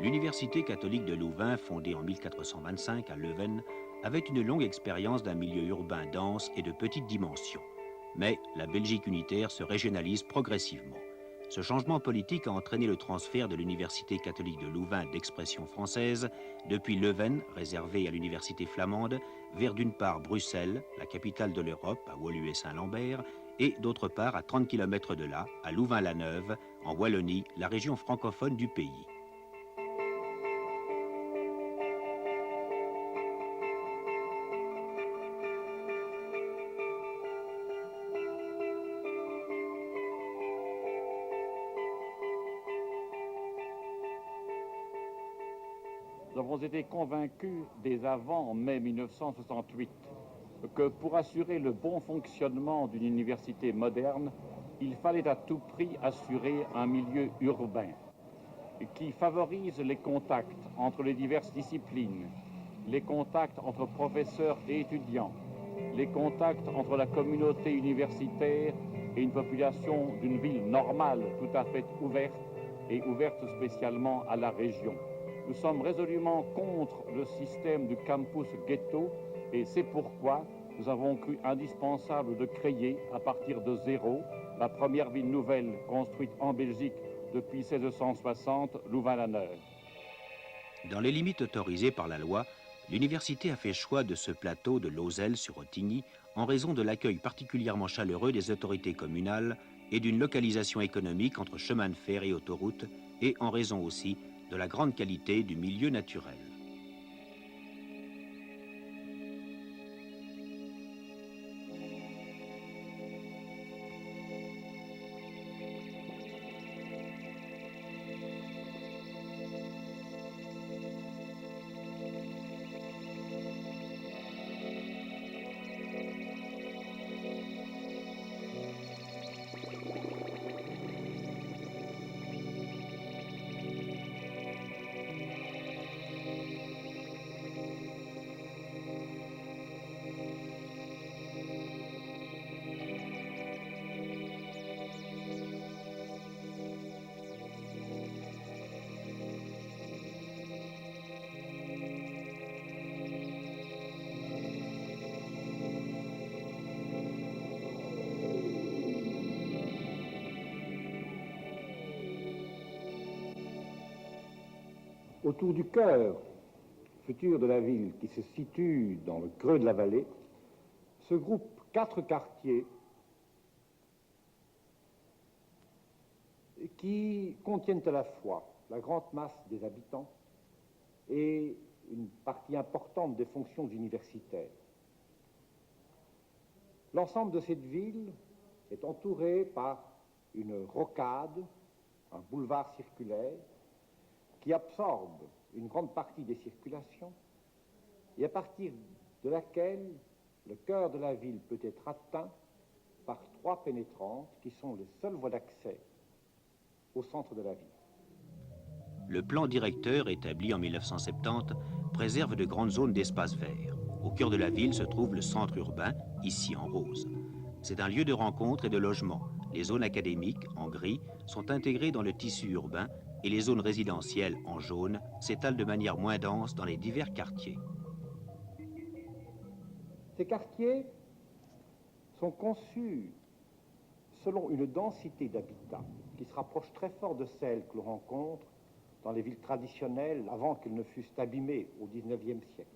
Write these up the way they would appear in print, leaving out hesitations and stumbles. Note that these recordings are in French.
L'Université catholique de Louvain, fondée en 1425 à Leuven, avait une longue expérience d'un milieu urbain dense et de petite dimension. Mais la Belgique unitaire se régionalise progressivement. Ce changement politique a entraîné le transfert de l'Université catholique de Louvain d'expression française depuis Leuven, réservée à l'Université flamande, vers d'une part Bruxelles, la capitale de l'Europe, à Woluwe-Saint-Lambert, et d'autre part à 30 km de là, à Louvain-la-Neuve, en Wallonie, la région francophone du pays. Nous avons été convaincus dès avant mai 1968 que pour assurer le bon fonctionnement d'une université moderne, il fallait à tout prix assurer un milieu urbain qui favorise les contacts entre les diverses disciplines, les contacts entre professeurs et étudiants, les contacts entre la communauté universitaire et une population d'une ville normale tout à fait ouverte et ouverte spécialement à la région. Nous sommes résolument contre le système du campus ghetto et c'est pourquoi nous avons cru indispensable de créer à partir de zéro la première ville nouvelle construite en Belgique depuis 1660, Louvain-la-Neuve. Dans les limites autorisées par la loi, l'université a fait choix de ce plateau de Lozelle sur Ottigny en raison de l'accueil particulièrement chaleureux des autorités communales et d'une localisation économique entre chemin de fer et autoroute et en raison aussi de la grande qualité du milieu naturel. Autour du cœur futur de la ville qui se situe dans le creux de la vallée, se groupent 4 quartiers qui contiennent à la fois la grande masse des habitants et une partie importante des fonctions universitaires. L'ensemble de cette ville est entouré par une rocade, un boulevard circulaire, qui absorbe une grande partie des circulations et à partir de laquelle le cœur de la ville peut être atteint par 3 pénétrantes qui sont les seules voies d'accès au centre de la ville. Le plan directeur établi en 1970 préserve de grandes zones d'espace vert. Au cœur de la ville se trouve le centre urbain, ici en rose. C'est un lieu de rencontre et de logement. Les zones académiques, en gris, sont intégrées dans le tissu urbain et les zones résidentielles, en jaune, s'étalent de manière moins dense dans les divers quartiers. Ces quartiers sont conçus selon une densité d'habitat qui se rapproche très fort de celle que l'on rencontre dans les villes traditionnelles avant qu'elles ne fussent abîmées au XIXe siècle.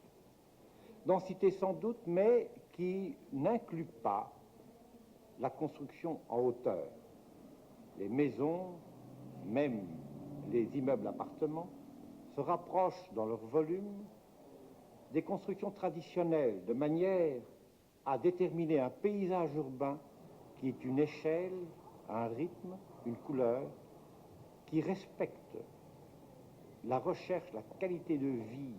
Densité sans doute, mais qui n'inclut pas la construction en hauteur. Les maisons, même les immeubles appartements, se rapprochent dans leur volume des constructions traditionnelles, de manière à déterminer un paysage urbain qui est une échelle, un rythme, une couleur, qui respecte la recherche, la qualité de vie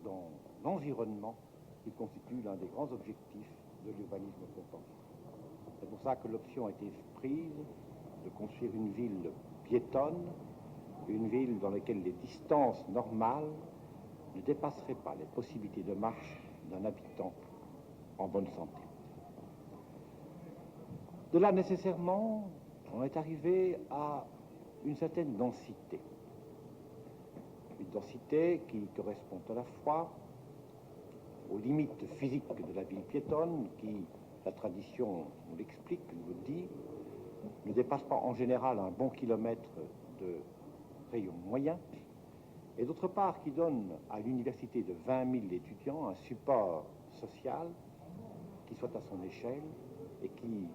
dans l'environnement, qui constitue l'un des grands objectifs de l'urbanisme contemporain. C'est pour ça que l'option a été prise de construire une ville piétonne, une ville dans laquelle les distances normales ne dépasseraient pas les possibilités de marche d'un habitant en bonne santé. De là, nécessairement, on est arrivé à une certaine densité. Une densité qui correspond à la fois aux limites physiques de la ville piétonne, qui, la tradition nous l'explique, nous le dit, ne dépasse pas en général un bon kilomètre de rayon moyen, et d'autre part qui donne à l'université de 20 000 étudiants un support social qui soit à son échelle et qui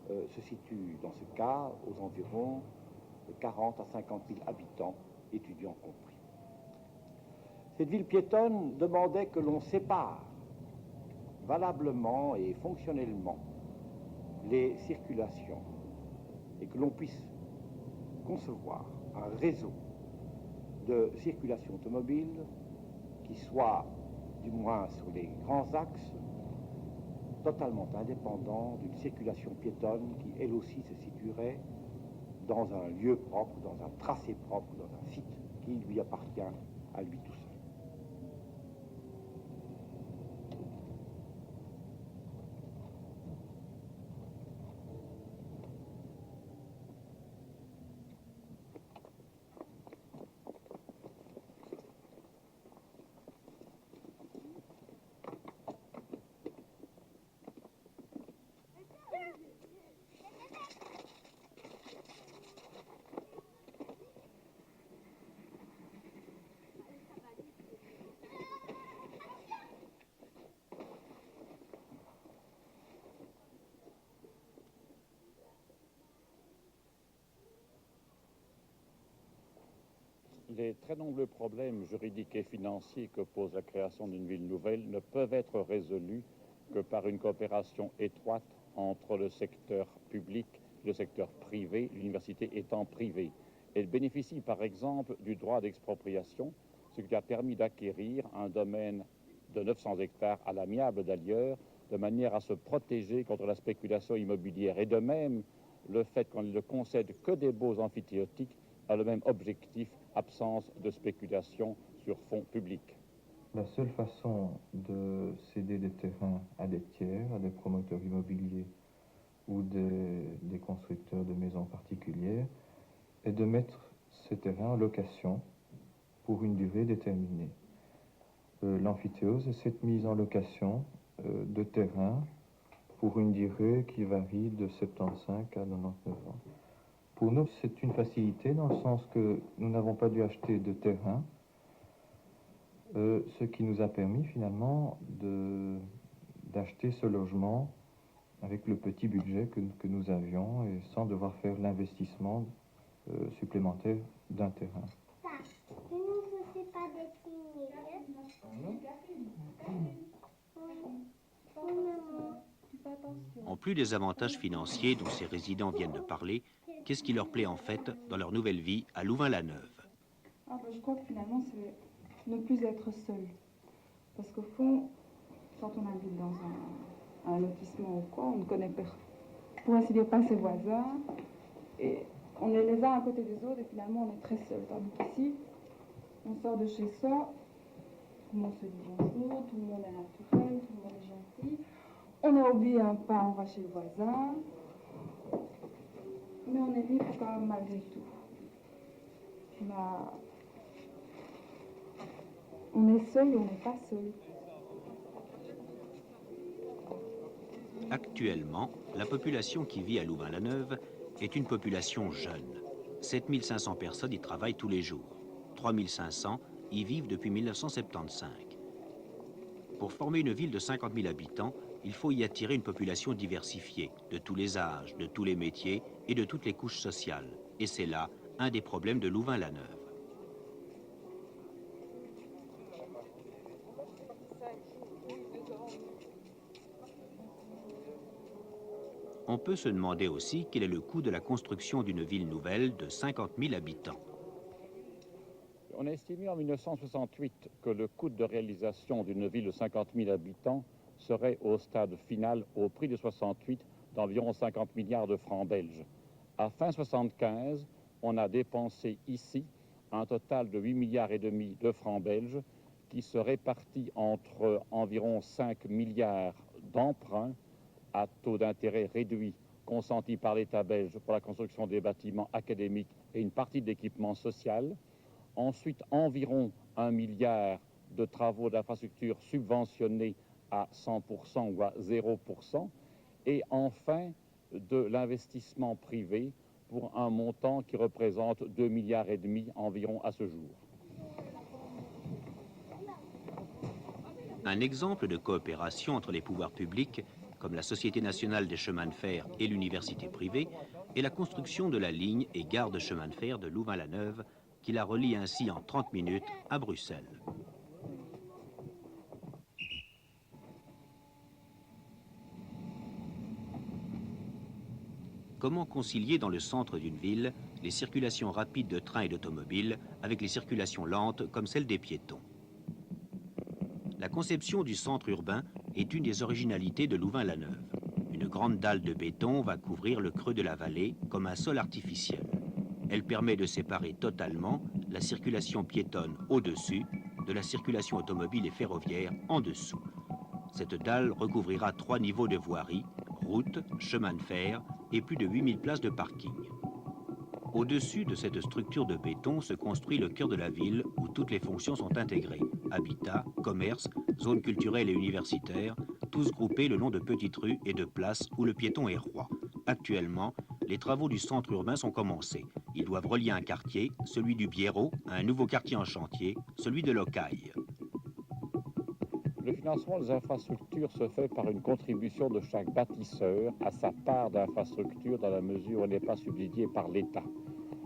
se situe dans ce cas aux environs de 40 à 50 000 habitants, étudiants compris. Cette ville piétonne demandait que l'on sépare valablement et fonctionnellement les circulations et que l'on puisse concevoir un réseau de circulation automobile qui soit, du moins sur les grands axes, totalement indépendant d'une circulation piétonne qui, elle aussi, se situerait dans un lieu propre, dans un tracé propre, dans un site qui lui appartient à lui tout seul. Les très nombreux problèmes juridiques et financiers que pose la création d'une ville nouvelle ne peuvent être résolus que par une coopération étroite entre le secteur public et le secteur privé, l'université étant privée. Elle bénéficie par exemple du droit d'expropriation, ce qui a permis d'acquérir un domaine de 900 hectares à l'amiable d'ailleurs, de manière à se protéger contre la spéculation immobilière. Et de même, le fait qu'on ne concède que des baux amphithéotiques a le même objectif, absence de spéculation sur fonds publics. La seule façon de céder des terrains à des tiers, à des promoteurs immobiliers ou des constructeurs de maisons particulières, est de mettre ces terrains en location pour une durée déterminée. L'amphithéose est cette mise en location de terrains pour une durée qui varie de 75 à 99 ans. Pour nous, c'est une facilité dans le sens que nous n'avons pas dû acheter de terrain, ce qui nous a permis finalement d'acheter ce logement avec le petit budget que nous avions et sans devoir faire l'investissement supplémentaire d'un terrain. En plus des avantages financiers dont ces résidents viennent de parler, qu'est-ce qui leur plaît en fait dans leur nouvelle vie à Louvain-la-Neuve? Je crois que finalement c'est ne plus être seul. Parce qu'au fond, quand on habite dans un lotissement ou quoi, on ne connaît pour ainsi dire pas ses voisins. Et on est les uns à côté des autres et finalement on est très seul. Tandis qu'ici, on sort de chez soi, tout le monde se dit bonjour, tout le monde est naturel, tout le monde est gentil. On a oublié un pas, on va chez le voisin. Mais on est libre quand même malgré tout. On est seul et on n'est pas seul. Actuellement, la population qui vit à Louvain-la-Neuve est une population jeune. 7500 personnes y travaillent tous les jours. 3500 y vivent depuis 1975. Pour former une ville de 50 000 habitants, il faut y attirer une population diversifiée, de tous les âges, de tous les métiers et de toutes les couches sociales. Et c'est là un des problèmes de Louvain-la-Neuve. On peut se demander aussi quel est le coût de la construction d'une ville nouvelle de 50 000 habitants. On a estimé en 1968 que le coût de réalisation d'une ville de 50 000 habitants serait au stade final, au prix de 68, d'environ 50 milliards de francs belges. À fin 75, on a dépensé ici un total de 8 milliards et demi de francs belges qui se répartit entre environ 5 milliards d'emprunts à taux d'intérêt réduit consentis par l'État belge pour la construction des bâtiments académiques et une partie de l'équipement social, Ensuite, environ 1 milliard de travaux d'infrastructure subventionnés à 100% ou à 0%. Et enfin, de l'investissement privé pour un montant qui représente 2,5 milliards environ à ce jour. Un exemple de coopération entre les pouvoirs publics, comme la Société nationale des chemins de fer et l'université privée, est la construction de la ligne et gare de chemin de fer de Louvain-la-Neuve, qui la relie ainsi en 30 minutes à Bruxelles. Comment concilier dans le centre d'une ville les circulations rapides de trains et d'automobiles avec les circulations lentes comme celle des piétons? La conception du centre urbain est une des originalités de Louvain-la-Neuve. Une grande dalle de béton va couvrir le creux de la vallée comme un sol artificiel. Elle permet de séparer totalement la circulation piétonne au-dessus de la circulation automobile et ferroviaire en dessous. Cette dalle recouvrira 3 niveaux de voirie, route, chemin de fer et plus de 8000 places de parking. Au-dessus de cette structure de béton se construit le cœur de la ville où toutes les fonctions sont intégrées. Habitat, commerce, zones culturelles et universitaires, tous groupés le long de petites rues et de places où le piéton est roi. Actuellement, les travaux du centre urbain sont commencés. Ils doivent relier un quartier, celui du Biérot, à un nouveau quartier en chantier, celui de Locaille. Le financement des infrastructures se fait par une contribution de chaque bâtisseur à sa part d'infrastructure dans la mesure où elle n'est pas subsidiée par l'État.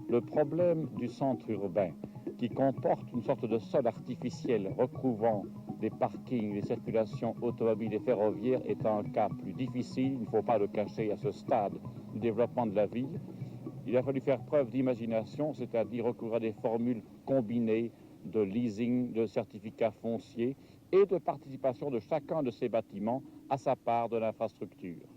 Le problème du centre urbain, qui comporte une sorte de sol artificiel recouvrant des parkings, des circulations automobiles et ferroviaires, est un cas plus difficile. Il ne faut pas le cacher à ce stade du développement de la ville. Il a fallu faire preuve d'imagination, c'est-à-dire recourir à des formules combinées de leasing, de certificats fonciers et de participation de chacun de ces bâtiments à sa part de l'infrastructure.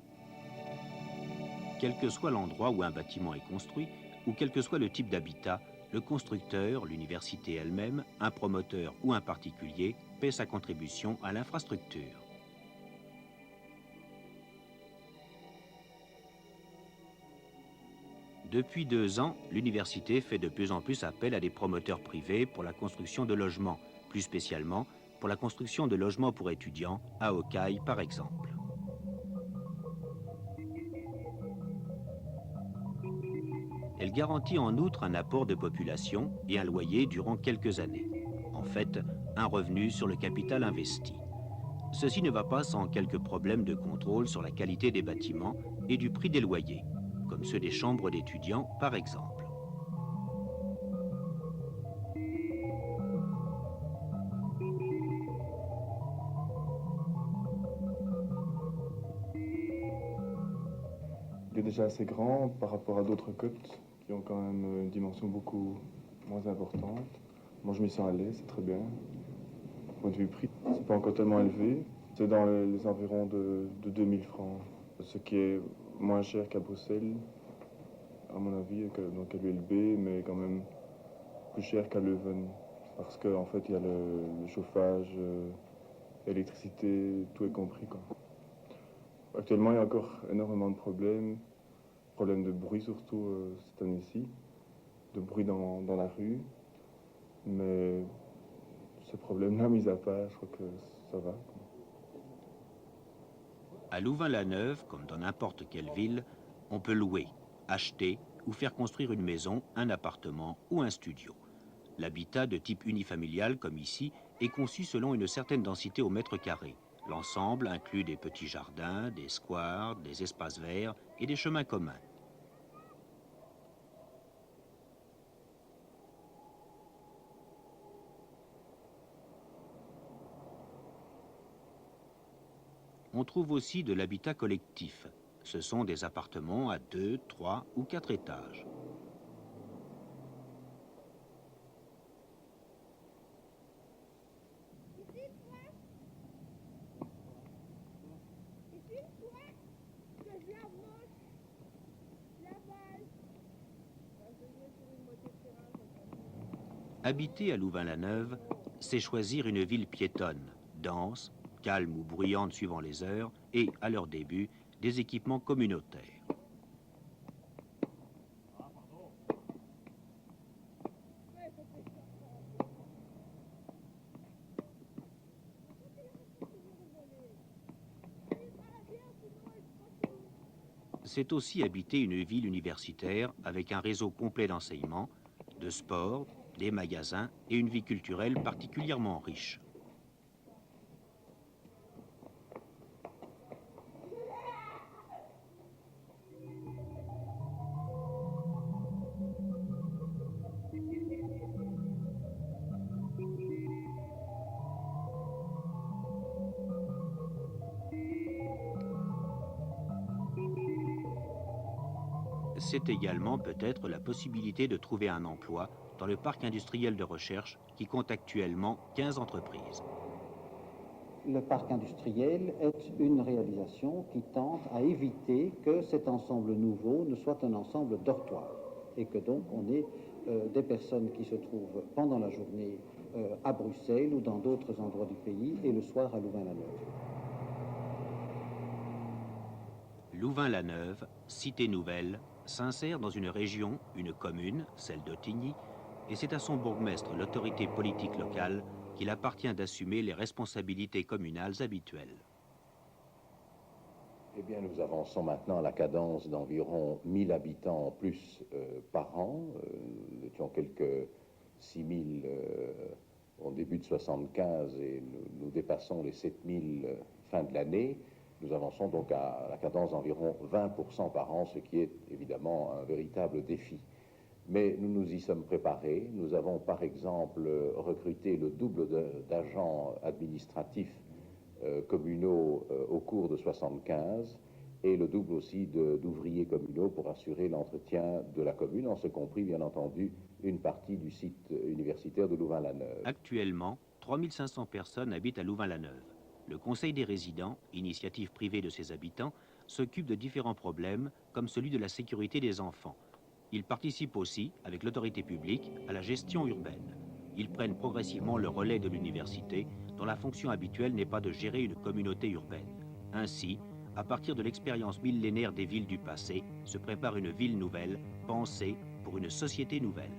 Quel que soit l'endroit où un bâtiment est construit, ou quel que soit le type d'habitat, le constructeur, l'université elle-même, un promoteur ou un particulier paie sa contribution à l'infrastructure. Depuis 2 ans, l'université fait de plus en plus appel à des promoteurs privés pour la construction de logements, plus spécialement pour la construction de logements pour étudiants, à Hockaye par exemple. Elle garantit en outre un apport de population et un loyer durant quelques années. En fait, un revenu sur le capital investi. Ceci ne va pas sans quelques problèmes de contrôle sur la qualité des bâtiments et du prix des loyers, comme ceux des chambres d'étudiants par exemple. Il est déjà assez grand par rapport à d'autres côtes qui ont quand même une dimension beaucoup moins importante. Moi je m'y sens allé, c'est très bien. Point de vue prix, c'est pas encore tellement élevé. C'est dans les environs de 2000 francs, ce qui est moins cher qu'à Bruxelles, à mon avis, donc à l'ULB, mais quand même plus cher qu'à Leuven. Parce qu'en fait, il y a le chauffage, l'électricité, tout est compris, quoi. Actuellement, il y a encore énormément de problèmes de bruit surtout cette année-ci, de bruit dans la rue, mais ce problème-là, mis à part, je crois que ça va. À Louvain-la-Neuve, comme dans n'importe quelle ville, on peut louer, acheter ou faire construire une maison, un appartement ou un studio. L'habitat de type unifamilial, comme ici, est conçu selon une certaine densité au mètre carré. L'ensemble inclut des petits jardins, des squares, des espaces verts et des chemins communs. On trouve aussi de l'habitat collectif. Ce sont des appartements à 2, 3 ou 4 étages. Habiter à Louvain-la-Neuve, c'est choisir une ville piétonne, dense, calme ou bruyante suivant les heures, et, à leur début, des équipements communautaires. c'est aussi habiter une ville universitaire avec un réseau complet d'enseignement, de sport, des magasins et une vie culturelle particulièrement riche. C'est également peut-être la possibilité de trouver un emploi dans le parc industriel de recherche qui compte actuellement 15 entreprises. Le parc industriel est une réalisation qui tente à éviter que cet ensemble nouveau ne soit un ensemble dortoir et que donc on ait des personnes qui se trouvent pendant la journée à Bruxelles ou dans d'autres endroits du pays et le soir à Louvain-la-Neuve. Louvain-la-Neuve, cité nouvelle, s'insère dans une région, une commune, celle d'Ottigny, et c'est à son bourgmestre, l'autorité politique locale, qu'il appartient d'assumer les responsabilités communales habituelles. Eh bien, nous avançons maintenant à la cadence d'environ 1000 habitants en plus par an. Nous étions quelques 6000 au début de 75 et nous dépassons les 7000 fin de l'année. Nous avançons donc à la cadence d'environ 20% par an, ce qui est évidemment un véritable défi. Mais nous nous y sommes préparés. Nous avons par exemple recruté le double d'agents administratifs communaux au cours de 75 et le double aussi d'ouvriers communaux pour assurer l'entretien de la commune, en ce compris bien entendu une partie du site universitaire de Louvain-la-Neuve. Actuellement, 3500 personnes habitent à Louvain-la-Neuve. Le Conseil des résidents, initiative privée de ses habitants, s'occupe de différents problèmes comme celui de la sécurité des enfants. Ils participent aussi, avec l'autorité publique, à la gestion urbaine. Ils prennent progressivement le relais de l'université, dont la fonction habituelle n'est pas de gérer une communauté urbaine. Ainsi, à partir de l'expérience millénaire des villes du passé, se prépare une ville nouvelle, pensée pour une société nouvelle.